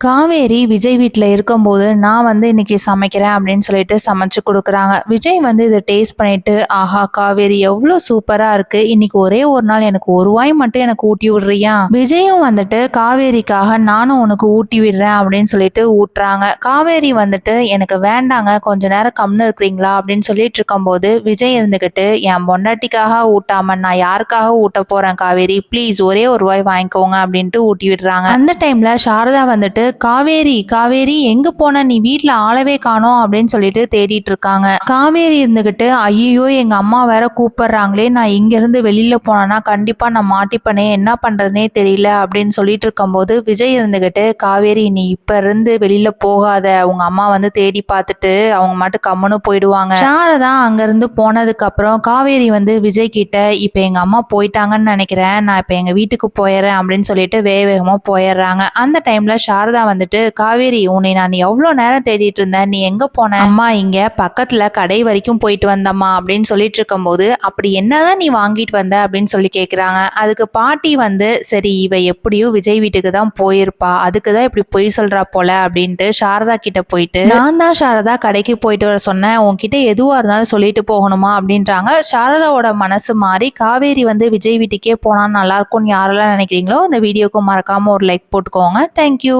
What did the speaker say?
காவேரி விஜய் வீட்ல இருக்கும்போது, நான் இன்னைக்கு சமைக்கிறேன் அப்படின்னு சொல்லிட்டு சமைச்சு குடுக்குறாங்க. விஜய் இத டேஸ்ட் பண்ணிட்டு, "ஆஹா! காவேரி எவ்ளோ சூப்பரா இருக்கு. இன்னைக்கு ஒரே ஒரு நாள் எனக்கு ஒரு வாய் மட்டும் எனக்கு ஊட்டி விடுறியா?" விஜயும் காவேரிக்காக நானும் உனக்கு ஊட்டி விடுறேன் அப்படின்னு சொல்லிட்டு ஊட்டுறாங்க. காவேரி "எனக்கு வேண்டாங்க. கொஞ்ச நேரம் கம்முனு இருக்கிறீங்களா?" அப்படின்னு சொல்லிட்டு இருக்கும்போது, விஜய் இருந்துகிட்டு, "என் பொண்டாட்டிக்காக ஊட்டாம நான் யாருக்காக ஊட்டப் போறேன் காவேரி? ப்ளீஸ் ஒரே ஒரு வாய் வாங்கிக்கோங்க" அப்படின்ட்டு ஊட்டி விடுறாங்க. அந்த டைம்ல சாரதா "காவேரி காவேரி எங்க போன? நீ வீட்ல ஆளவே காணோம்" அப்படின்னு சொல்லிட்டு தேடிட்டு இருக்காங்க. காவேரி இருந்துகிட்டு, "ஐயோ எங்க அம்மா வேற கூப்பிடுறாங்களே, நான் இங்க இருந்து வெளியில போனேன்னா கண்டிப்பா நான் மாட்டிப்பனே, என்ன பண்றதுனே தெரியல" அப்படின்னு சொல்லிட்டு இருக்கும்போது, விஜய் இருந்துகிட்டு, "காவேரி நீ இப்ப இருந்து வெளியில போகாத, உங்க அம்மா தேடி பார்த்துட்டு அவங்க மட்டும் கம்முன்னு போயிடுவாங்க." சாரதா அங்க இருந்து போனதுக்கு அப்புறம் காவேரி விஜய் கிட்ட, "இப்ப எங்க அம்மா போயிட்டாங்கன்னு நினைக்கிறேன், நான் இப்ப எங்க வீட்டுக்கு போயிடுறேன்" அப்படின்னு சொல்லிட்டு வேகமா போயிடுறாங்க. அந்த டைம்ல சாரதா "காவேரி உன்னை நான் எவ்வளோ நேரம் தேடிட்டு இருந்தேன், நீ எங்க போன?" "அம்மா இங்க பக்கத்துல கடை வரைக்கும் போயிட்டு வந்தம்மா" அப்படின்னு சொல்லிட்டு இருக்கும்போது, "அப்படி என்னதான் நீ வாங்கிட்டு வந்த?" அப்படின்னு சொல்லி கேக்குறாங்க. அதுக்கு பாட்டி "சரி இவ எப்படியும் விஜய் வீட்டுக்கு தான் போயிருப்பா, அதுக்குதான் இப்படி பொய் சொல்றா போல" அப்படின்ட்டு சாரதா கிட்ட போயிட்டு, "நான் தான் சாரதா கடைக்கு போயிட்டு வர சொன்னேன், உன்கிட்ட எதுவா இருந்தாலும் சொல்லிட்டு போகணுமா?" அப்படின்றாங்க. சாரதாவோட மனசு மாறி காவேரி விஜய் வீட்டுக்கே போனா நல்லா இருக்கும்னு யாரெல்லாம் நினைக்கிறீங்களோ இந்த வீடியோக்கு மறக்காம ஒரு லைக் போட்டுக்கோங்க. தேங்க்யூ.